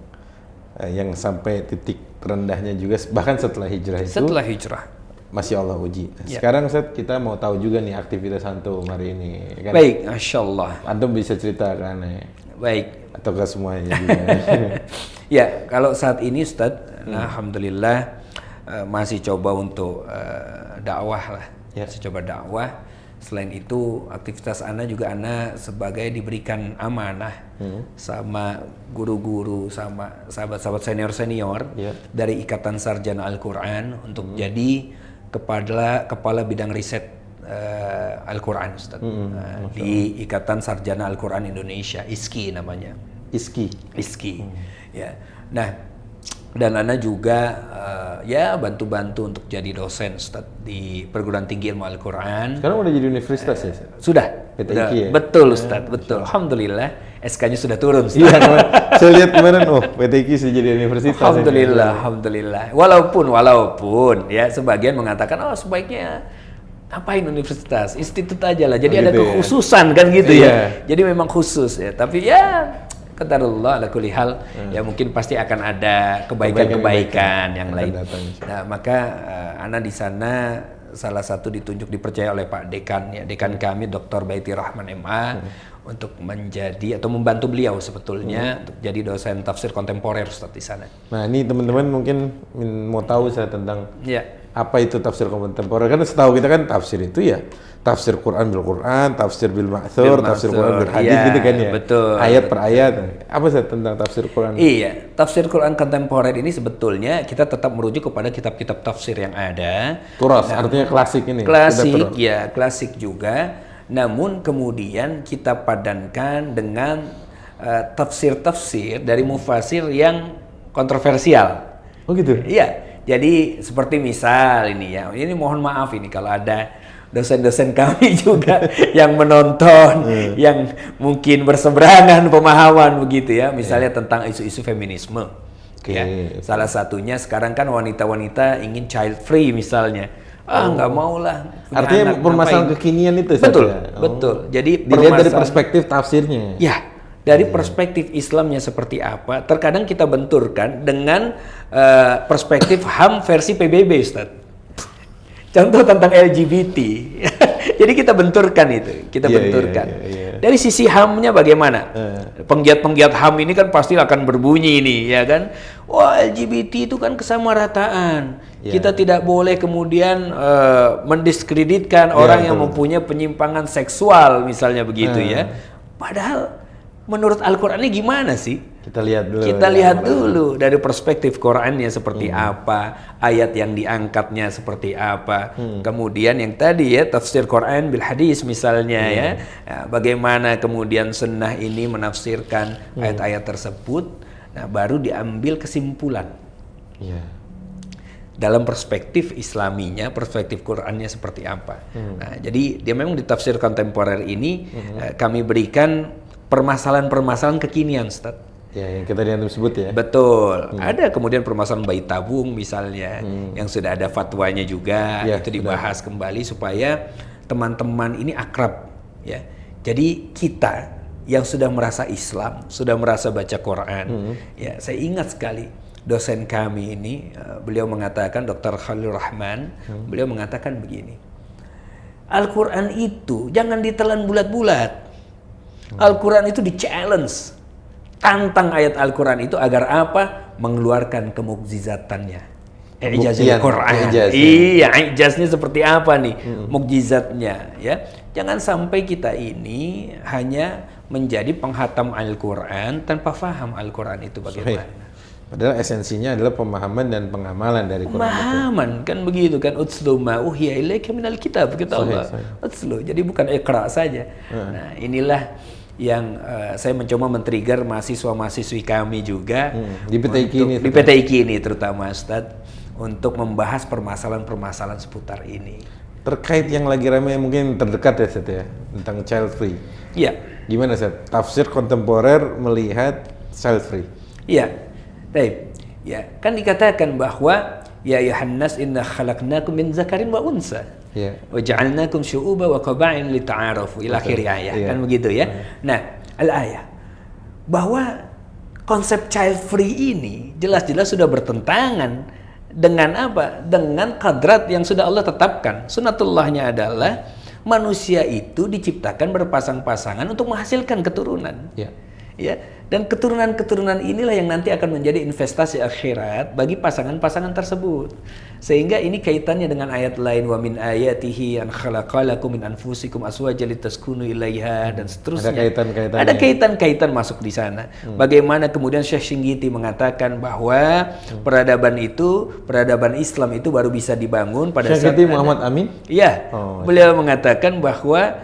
yang sampai titik terendahnya juga bahkan setelah hijrah itu. Setelah hijrah masih Allah uji. Sekarang Ustaz, kita mau tahu juga nih aktivitas antum hari ini kan? Baik, Masya Allah. Antum bisa ceritakan ya? Baik. Atau ke semuanya juga? Ya, kalau saat ini Ustaz, alhamdulillah masih coba untuk dakwah lah Saya coba dakwah. Selain itu aktivitas ana juga ana sebagai diberikan amanah sama guru-guru, sama sahabat-sahabat senior dari Ikatan Sarjana Al-Quran untuk jadi kepala bidang riset Al-Quran, Ustaz. Di Ikatan Sarjana Al-Quran Indonesia, ISKI namanya. ISKI. Ya. Nah, dan ana juga ya bantu-bantu untuk jadi dosen, Ustaz, di Perguruan Tinggi Ilmu Al-Quran. Sekarang udah jadi universitas ya? Sudah. PTIQ ya? Betul, Ustaz, betul. Alhamdulillah, SK-nya sudah turun, Ustaz. Iya, saya lihat kemarin, PTIQ sudah jadi universitas. Alhamdulillah. Walaupun ya sebagian mengatakan, sebaiknya ngapain universitas, institut aja lah. Jadi ada kekhususan kan gitu ya. Jadi memang khusus ya. Tapi ya qadarullah ala kulli hal, ya mungkin pasti akan ada kebaikan-kebaikan yang lain. Nah, maka ana di sana salah satu dipercaya oleh Pak Dekan ya, Dekan kami Dr. Baiti Rahman MA untuk menjadi atau membantu beliau sebetulnya untuk jadi dosen tafsir kontemporer, Ustaz, di sana. Nah, ini teman-teman mungkin mau tahu saya tentang apa itu tafsir kontemporer. Karena setahu kita kan tafsir itu ya tafsir Quran bil Quran, tafsir bil ma'thur, tafsir Quran bil hadis gitu kan ya. Betul. Ayat per ayat. Apa sih tentang tafsir Quran? Iya, tafsir Quran kontemporer ini sebetulnya kita tetap merujuk kepada kitab-kitab tafsir yang ada. Turas, artinya klasik ini. Klasik ya, klasik juga. Namun kemudian kita padankan dengan tafsir-tafsir dari mufasir yang kontroversial. Oh gitu? Iya. Jadi seperti misal ini ya, ini mohon maaf ini kalau ada dosen-dosen kami juga yang menonton, yang mungkin berseberangan pemahaman begitu ya, misalnya tentang isu-isu feminisme. Ya, salah satunya sekarang kan wanita-wanita ingin child free misalnya. Nggak mau lah. Artinya permasalahan kekinian itu. Betul, betul. Jadi dilihat dari perspektif tafsirnya. Ya, dari perspektif Islamnya seperti apa, terkadang kita benturkan dengan perspektif HAM versi PBB, Ustaz. Contoh tentang LGBT. Jadi kita benturkan itu, benturkan. Dari sisi HAM-nya bagaimana? Penggiat-penggiat HAM ini kan pasti akan berbunyi ini, ya kan? Wah, LGBT itu kan kesamarataan. Kita tidak boleh kemudian mendiskreditkan orang yang mempunyai penyimpangan seksual, misalnya begitu ya. Padahal menurut Al-Quran ini gimana sih? Kita lihat dulu dari perspektif Qurannya seperti apa, ayat yang diangkatnya seperti apa. Kemudian yang tadi ya tafsir Quran bil hadis misalnya ya, bagaimana kemudian sunnah ini menafsirkan ayat-ayat tersebut. Nah, baru diambil kesimpulan. Dalam perspektif Islaminya, perspektif Qurannya seperti apa. Nah, jadi dia memang di tafsir kontemporer ini kami berikan permasalahan-permasalahan kekinian, Ustaz. Ya, yang kita sebut ya. Betul. Ada kemudian permasalahan bayi tabung misalnya, yang sudah ada fatwanya juga, itu dibahas kembali supaya teman-teman ini akrab ya. Jadi kita yang sudah merasa Islam, sudah merasa baca Quran, ya saya ingat sekali dosen kami ini, beliau mengatakan, Dr. Khalil Rahman, beliau mengatakan begini, Al-Quran itu jangan ditelan bulat-bulat. Al-Quran itu di-challenge. Tantang ayat Al-Quran itu agar apa? Mengeluarkan kemukjizatannya. Ijazul Quran. Iya, ijaznya seperti apa nih? Mukjizatnya ya. Jangan sampai kita ini hanya menjadi penghatam Al-Quran tanpa faham Al-Quran itu bagaimana. Padahal esensinya adalah pemahaman dan pengamalan dari Quran. Pemahaman kan begitu kan, utslu ma uhiya ilaika minal kitab, kata Allah. Utslu. Jadi bukan iqra saja. Nah, inilah yang saya mencoba men-trigger mahasiswa-mahasiswi kami juga di PTIQ ini terutama, Ustaz, untuk membahas permasalahan-permasalahan seputar ini. Terkait yang lagi ramai mungkin terdekat ya, Ustaz ya, tentang child free. Iya. Gimana, Ustaz? Tafsir kontemporer melihat child free. Iya. Baik. Ya, kan dikatakan bahwa ya ayuhannas inna khalaqnakum min zakarin wa unsa. Wa ja'alnakum syu'uba wa qaba'in lita'arafu ila akhir ayat. Kan begitu ya. Nah, al-ayah bahwa konsep child free ini jelas-jelas sudah bertentangan dengan apa? Dengan kadrat yang sudah Allah tetapkan. Sunatullahnya adalah manusia itu diciptakan berpasang-pasangan untuk menghasilkan keturunan. Ya, dan keturunan-keturunan inilah yang nanti akan menjadi investasi akhirat bagi pasangan-pasangan tersebut. Sehingga ini kaitannya dengan ayat lain, wa min ayatihi an khalaqalakum min anfusikum azwajan litaskunu ilaiha, dan seterusnya. Ada kaitan-kaitan masuk di sana. Bagaimana kemudian Syekh Shinggiti mengatakan bahwa peradaban Islam itu baru bisa dibangun pada saat Muhammad Amin? Iya. Beliau mengatakan bahwa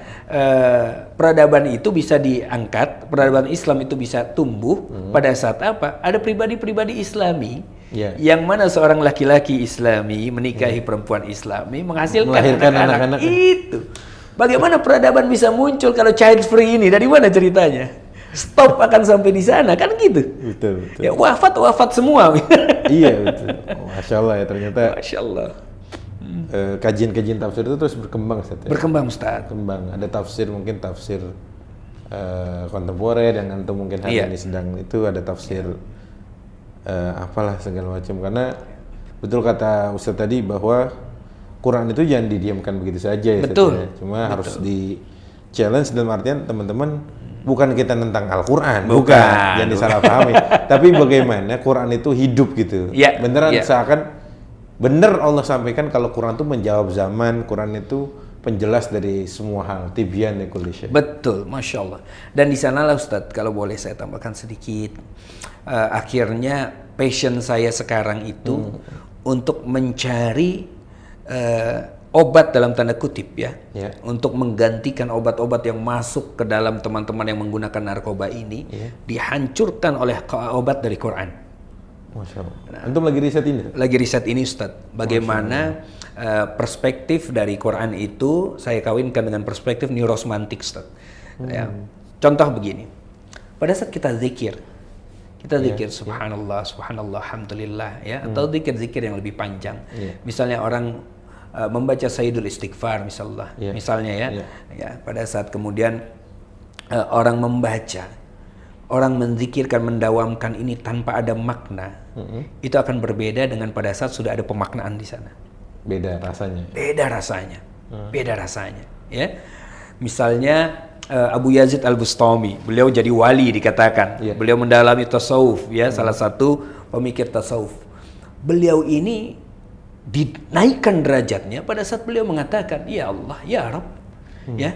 peradaban itu bisa diangkat, peradaban Islam itu bisa tumbuh pada saat apa? Ada pribadi-pribadi Islami yang mana seorang laki-laki Islami menikahi perempuan Islami, menghasilkan anak-anak itu. Bagaimana peradaban bisa muncul kalau child free ini? Dari mana ceritanya? Stop akan sampai di sana, kan gitu. Betul. Ya, wafat semua. Iya, betul. Masya Allah ya, ternyata. Masya Allah. Kajian-kajian tafsir itu terus berkembang, Ustaz. Berkembang, Ustaz. Ada tafsir kontemporer yang antum mungkin hari ini sedang itu, ada tafsir apalah segala macam. Karena betul kata Ustaz tadi bahwa Quran itu jangan didiamkan begitu saja ya. Betul. Cuma harus di challenge dalam artian teman-teman, bukan kita tentang Al-Quran, bukan. Jangan disalahpahami. Tapi bagaimana Quran itu hidup gitu. Beneran seakan bener Allah sampaikan kalau Quran itu menjawab zaman, Quran itu penjelas dari semua hal, tibyan likulli syai'. Betul, Masya Allah. Dan di sanalah Ustadz, kalau boleh saya tambahkan sedikit, akhirnya passion saya sekarang itu untuk mencari obat dalam tanda kutip untuk menggantikan obat-obat yang masuk ke dalam teman-teman yang menggunakan narkoba ini, dihancurkan oleh obat dari Quran. Masya Allah. Antum lagi riset ini? Lagi riset ini, Ustadz. Bagaimana perspektif dari Quran itu saya kawinkan dengan perspektif neurosmantik, Ustadz. Ya. Contoh begini. Pada saat kita zikir subhanallah, subhanallah, alhamdulillah, ya, atau zikir-zikir yang lebih panjang. Misalnya orang membaca Sayyidul Istighfar misalnya, ya, pada saat kemudian orang membaca, orang menzikirkan, mendawamkan ini tanpa ada makna, itu akan berbeda dengan pada saat sudah ada pemaknaan di sana. Beda rasanya. Ya, misalnya Abu Yazid Al-Bustami, beliau jadi wali dikatakan, beliau mendalami tasawuf, ya, salah satu pemikir tasawuf. Beliau ini dinaikkan derajatnya pada saat beliau mengatakan, ya Allah, ya Rabb, ya,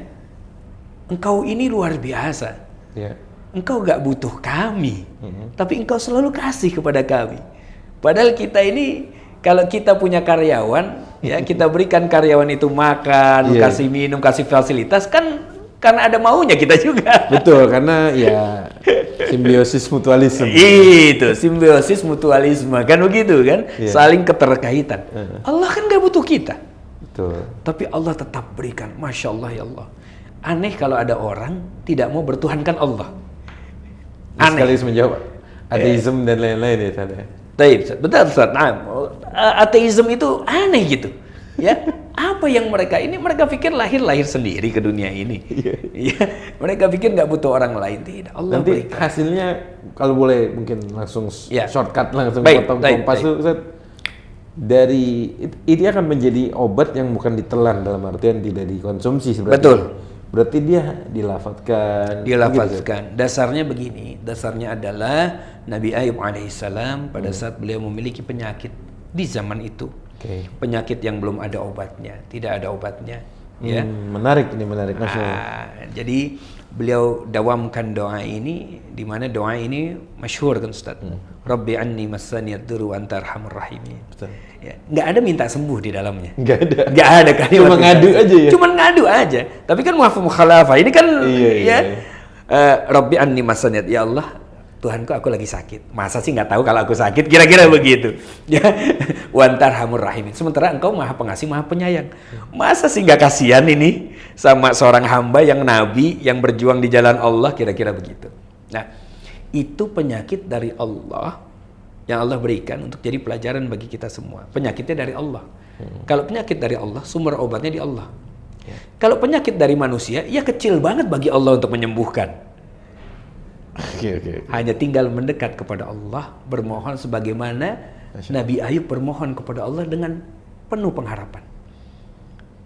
Engkau ini luar biasa. Engkau gak butuh kami, tapi Engkau selalu kasih kepada kami. Padahal kita ini, kalau kita punya karyawan, ya, kita berikan karyawan itu makan, kasih minum, kasih fasilitas, kan karena ada maunya kita juga. Betul, karena ya simbiosis mutualisme. Itu, simbiosis mutualisme, kan begitu kan? Saling keterkaitan. Allah kan gak butuh kita. Betul. Tapi Allah tetap berikan, Masya Allah, ya Allah. Aneh kalau ada orang tidak mau bertuhankan Allah. Sekaligus menjawab ateisme dan lain-lain ya tadi. Betul, Ustaz. Nah, ateisme itu aneh gitu. Ya, apa yang mereka pikir lahir sendiri ke dunia ini. Ya, mereka pikir nggak butuh orang lain. Tidak, Allah nanti berikan. Hasilnya kalau boleh mungkin langsung shortcut langsung potong kompas itu, Ustaz. Dari ini akan menjadi obat yang bukan ditelan, dalam artian tidak dikonsumsi sebenarnya. Betul. Berarti dia dilafatkan. Gitu. Dasarnya begini. Dasarnya adalah Nabi Ayub alaihissalam pada saat beliau memiliki penyakit di zaman itu. Penyakit yang belum ada obatnya, tidak ada obatnya. Ya. Menarik. Jadi beliau dawamkan doa ini, di mana doa ini masyhur kan, Ustaz. Rabbi anni massani ad-durru wa anta arhamur rahimin. Ya, nggak ada minta sembuh di dalamnya. Nggak ada kan. Cuma ngadu aja ya. Cuma ngadu aja. Tapi kan mafhum mukhalafah. Ini kan Rabbi anni massani, ya Allah, Tuhanku, aku lagi sakit. Masa sih nggak tahu kalau aku sakit? Kira-kira begitu. Ya, wa anta arhamur rahimin. Sementara Engkau Maha Pengasih, Maha Penyayang. Masa sih nggak kasihan ini sama seorang hamba yang nabi yang berjuang di jalan Allah? Kira-kira begitu. Nah, itu penyakit dari Allah yang Allah berikan untuk jadi pelajaran bagi kita semua. Penyakitnya dari Allah. Kalau penyakit dari Allah, sumber obatnya di Allah. Kalau penyakit dari manusia, ya kecil banget bagi Allah untuk menyembuhkan. Hanya tinggal mendekat kepada Allah, bermohon sebagaimana Nabi Ayub bermohon kepada Allah dengan penuh pengharapan.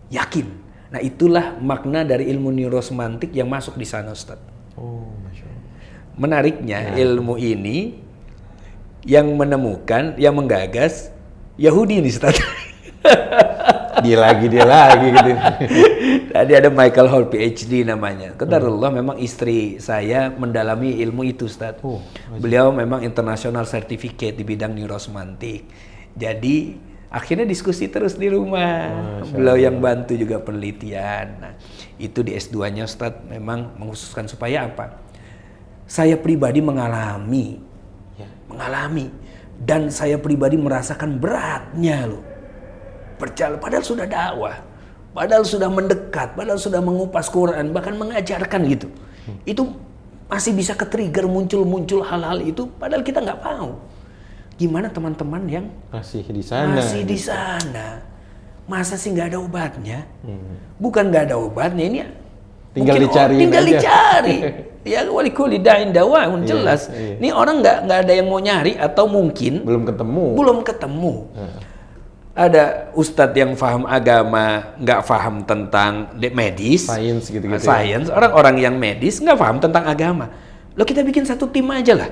Yakin. Nah, itulah makna dari ilmu neurosemantik yang masuk di sana, Ustaz. Oh, Masya Allah. menariknya ilmu ini yang menemukan, yang menggagas Yahudi nih Ustaz. Dia lagi gitu. Tadi ada Michael Hall PhD namanya. Qadarullah memang istri saya mendalami ilmu itu Ustaz. Beliau memang international certificate di bidang neurosemantik. Jadi akhirnya diskusi terus di rumah. Beliau yang bantu juga penelitian. Nah, itu di S2-nya Ustaz memang mengkhususkan supaya apa? Saya pribadi mengalami dan saya pribadi merasakan beratnya loh. Padahal sudah dakwah, padahal sudah mendekat, padahal sudah mengupas Quran, bahkan mengajarkan gitu. Itu masih bisa ke-trigger muncul hal-hal itu, padahal kita nggak mau. Gimana teman-teman yang masih di sana? Masa sih nggak ada obatnya? Bukan nggak ada obatnya, ini tinggal dicari. Ya walikuli da'in dawa'un jelas. Ini orang nggak ada yang mau nyari atau mungkin belum ketemu. Ada ustadz yang paham agama nggak paham tentang medis, sains gitu. Sains, orang-orang yang medis nggak paham tentang agama. Lo kita bikin satu tim aja lah.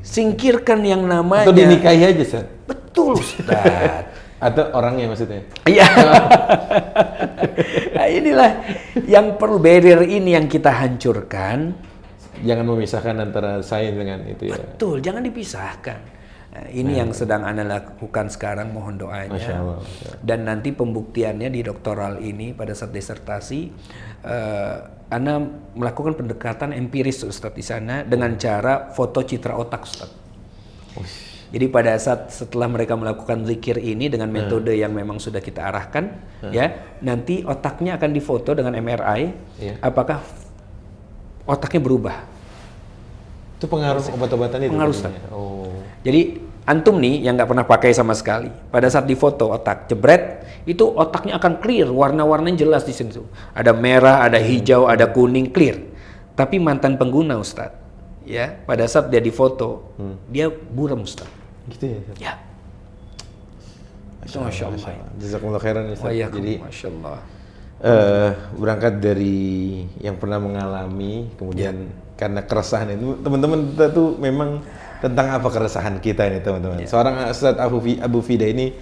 Singkirkan yang namanya. Atau dinikahi aja, Ustaz. Betul, Ustaz. Atau orangnya maksudnya? Iya. Nah, inilah yang perlu barrier ini yang kita hancurkan. Jangan memisahkan antara sains dengan itu ya. Betul, jangan dipisahkan. Nah, ini yang sedang Ana lakukan sekarang, mohon doanya. Masya Allah. Dan nanti pembuktiannya di doktoral ini pada saat disertasi, Ana melakukan pendekatan empiris Ustadz di sana dengan cara foto citra otak Ustadz. Jadi pada saat setelah mereka melakukan zikir ini dengan metode yang memang sudah kita arahkan, ya nanti otaknya akan difoto dengan MRI, apakah otaknya berubah? Itu pengaruh obat-obatan itu? Pengaruh, Ustaz. Jadi antum nih yang nggak pernah pakai sama sekali, pada saat difoto otak jebret, itu otaknya akan clear, warna-warnanya jelas di sini. Ada merah, ada hijau, ada kuning, clear. Tapi mantan pengguna Ustaz, ya pada saat dia difoto, dia buram Ustaz. Gitu ya? Ya. Itu Masya Allah. Jazakumullah khairan Ustaz. Jadi Masya Allah. Berangkat dari yang pernah mengalami, kemudian karena keresahan itu, teman-teman kita tuh memang tentang apa keresahan kita ini teman-teman. Seorang Ustaz Abu Fida ini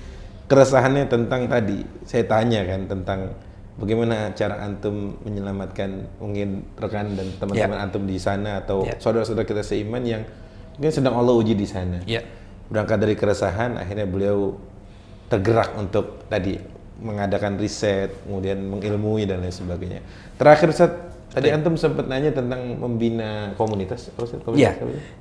keresahannya tentang tadi, saya tanya kan tentang bagaimana cara antum menyelamatkan mungkin rekan dan teman-teman antum di sana atau saudara-saudara kita seiman yang mungkin sedang Allah uji di sana. Berangkat dari keresahan, akhirnya beliau tergerak untuk tadi mengadakan riset, kemudian mengilmui dan lain sebagainya. Terakhir Ustaz, tadi antum sempat nanya tentang membina komunitas.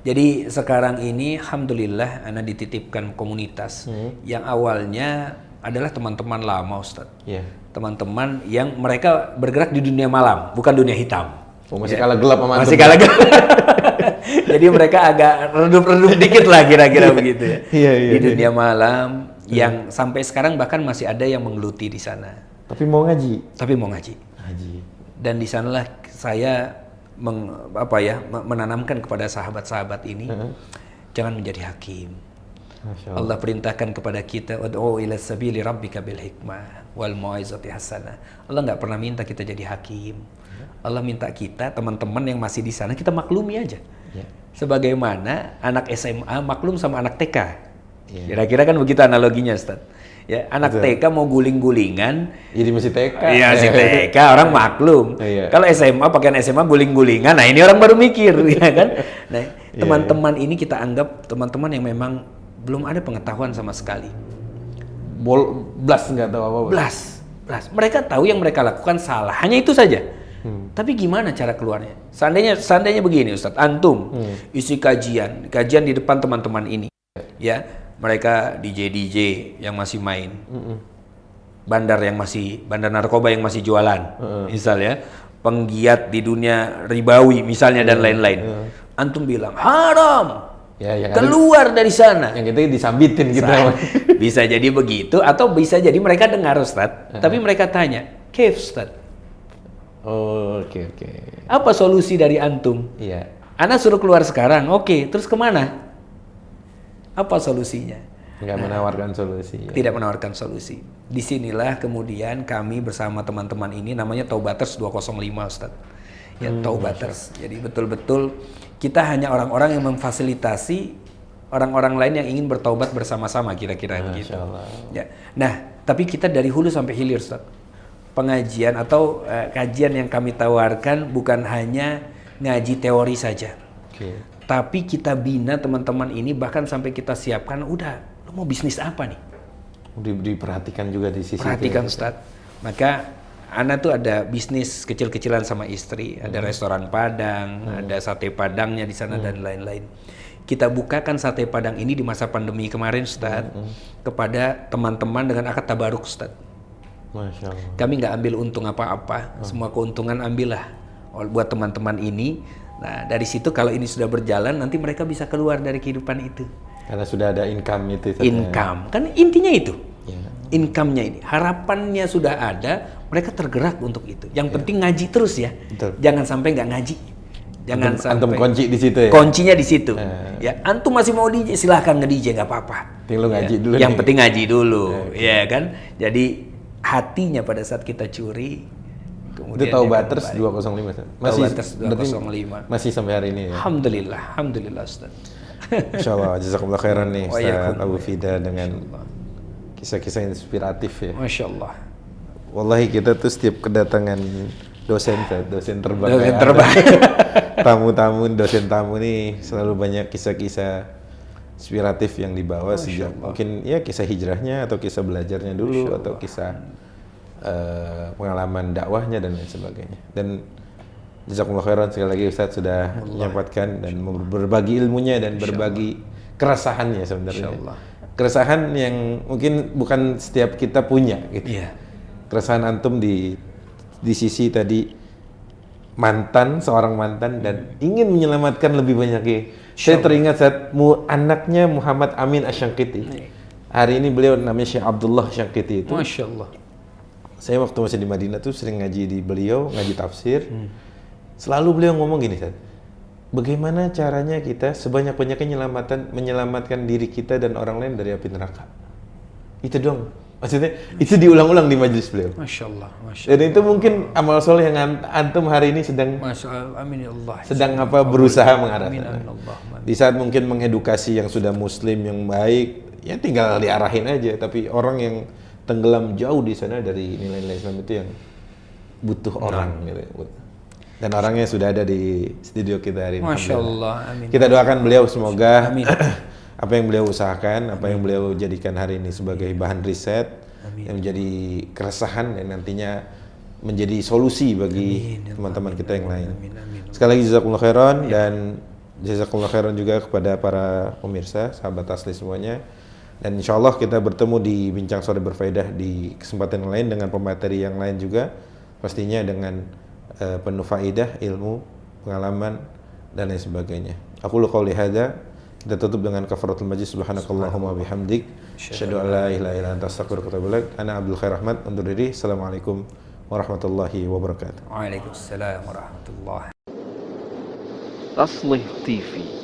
Jadi sekarang ini alhamdulillah Ana dititipkan komunitas yang awalnya adalah teman-teman lama Ustaz. Teman-teman yang mereka bergerak di dunia malam, bukan dunia hitam. Masih kalah gelap sama masih kalah gelap. Jadi mereka agak redup-redup dikit lah kira-kira begitu ya. Di dunia malam yang sampai sekarang bahkan masih ada yang menggeluti di sana. Tapi mau ngaji. Dan di sanalah saya menanamkan kepada sahabat-sahabat ini jangan menjadi hakim. Allah perintahkan kepada kita ud'u ila sabili rabbika bil hikmah wal mau'izati hasanah. Allah nggak pernah minta kita jadi hakim. Allah minta kita, teman-teman yang masih di sana, kita maklumi aja. Sebagaimana anak SMA maklum sama anak TK. Kira-kira kan begitu analoginya, Ustaz. Ya, anak TK mau guling-gulingan, jadi masih TK. Iya, masih TK, orang maklum. Kalau SMA pakaian SMA guling-gulingan, nah ini orang baru mikir, ya kan? Nah, teman-teman ini kita anggap teman-teman yang memang belum ada pengetahuan sama sekali. Blas nggak tahu apa-apa. Blas. Mereka tahu yang mereka lakukan salah, hanya itu saja. Tapi gimana cara keluarnya? Seandainya begini Ustadz, antum isi kajian di depan teman-teman ini, ya mereka DJ yang masih main, bandar narkoba yang masih jualan, misalnya penggiat di dunia ribawi misalnya dan lain-lain. Antum bilang haram, keluar dari sana. Yang kita disambitin gitu. Bisa jadi begitu atau bisa jadi mereka dengar Ustadz, tapi mereka tanya, "Kef Ustadz?" Oke. Apa solusi dari antum? Ana suruh keluar sekarang, oke. Terus kemana? Apa solusinya? Nggak menawarkan solusi. Tidak menawarkan solusi. Disinilah kemudian kami bersama teman-teman ini namanya Taubaters 205 Ustaz. ya taubaters. Jadi betul-betul kita hanya orang-orang yang memfasilitasi orang-orang lain yang ingin bertaubat bersama-sama, kira-kira begitu. Ya. Nah, tapi kita dari hulu sampai hilir, Ustaz. Pengajian atau kajian yang kami tawarkan bukan hanya ngaji teori saja. Tapi kita bina teman-teman ini, bahkan sampai kita siapkan, udah, lo mau bisnis apa nih? Diperhatikan juga di sisi perhatikan itu, Ustaz. Maka Ana tuh ada bisnis kecil-kecilan sama istri, ada restoran Padang, ada sate Padangnya di sana dan lain-lain. Kita bukakan sate Padang ini di masa pandemi kemarin, Ustaz, kepada teman-teman dengan akad tabaruk, Ustaz. Masya Allah. Kami nggak ambil untung apa-apa, semua keuntungan ambillah buat teman-teman ini. Nah, dari situ kalau ini sudah berjalan, nanti mereka bisa keluar dari kehidupan itu. Karena sudah ada income itu. Income, kan intinya itu. Income-nya ini, harapannya sudah ada, mereka tergerak untuk itu. Yang penting ngaji terus ya. Betul. Jangan sampai nggak ngaji. Jangan sampai. Antum kunci di situ ya. Kuncinya di situ. Ya, antum masih mau DJ, silahkan nge-DJ, nggak apa-apa. Tinggal ngaji dulu. Yang penting ngaji dulu, ya kan. Jadi hatinya pada saat kita curi. Itu Taubaters 205. Taubaters 205. Masih sampai hari ini ya. Alhamdulillah Ustaz. Insyaallah, jazakumullah khairan nih Ustaz Abu Fida dengan kisah-kisah inspiratif ya. Masya Allah. Wallahi kita tuh setiap kedatangan dosen terbang. Tamu-tamu, dosen tamu nih selalu banyak kisah-kisah inspiratif yang dibawa sejak mungkin ya kisah hijrahnya atau kisah belajarnya dulu atau kisah pengalaman dakwahnya dan lain sebagainya. Dan jazakumullah khairan sekali lagi Ustaz sudah menyampaikan dan berbagi ilmunya dan berbagi keresahannya sebenarnya. Keresahan yang mungkin bukan setiap kita punya gitu. Keresahan antum di sisi tadi seorang mantan dan ingin menyelamatkan lebih banyak ya. Saya teringat saat anaknya Muhammad Amin Asy-Syanqiti. Hari ini beliau namanya Syekh Abdullah Asy-Syanqiti itu. Masya Allah. Saya waktu masih di Madinah tuh sering ngaji di beliau, ngaji tafsir. Selalu beliau ngomong gini, Ustaz. Bagaimana caranya kita sebanyak-banyaknya menyelamatkan diri kita dan orang lain dari api neraka? Itu dong. Maksudnya itu diulang-ulang di majelis beliau. Masya Allah. Dan itu mungkin amal soleh yang antum hari ini sedang amin ya Allah. Sedang berusaha mengarahkan. Di saat mungkin mengedukasi yang sudah muslim yang baik, ya tinggal diarahin aja. Tapi orang yang tenggelam jauh di sana dari nilai-nilai Islam itu yang butuh orang gitu. Dan orangnya sudah ada di studio kita hari ini. Masya Allah, amin. Kita doakan beliau semoga apa yang beliau usahakan, apa yang beliau jadikan hari ini sebagai bahan riset, yang menjadi keresahan dan nantinya menjadi solusi bagi teman-teman kita yang lain. Sekali lagi jazakumullah khairan dan jazakumullah khairan juga kepada para pemirsa, sahabat Tasli semuanya. Dan insya Allah kita bertemu di Bincang Sore Berfaedah di kesempatan yang lain dengan pemateri yang lain juga, pastinya dengan penuh faidah, ilmu, pengalaman dan lain sebagainya. Aku qouli hadza, kita tutup dengan kafaratul majlis. Subhanakallahumma bihamdik, asyhadu an la ilaha illa anta astaghfiruka wa atubu ilaik. Ana Abdul Khair Ahmad undur diri. Assalamualaikum warahmatullahi wabarakatuh. Waalaikumsalam warahmatullahi. Taslih TV.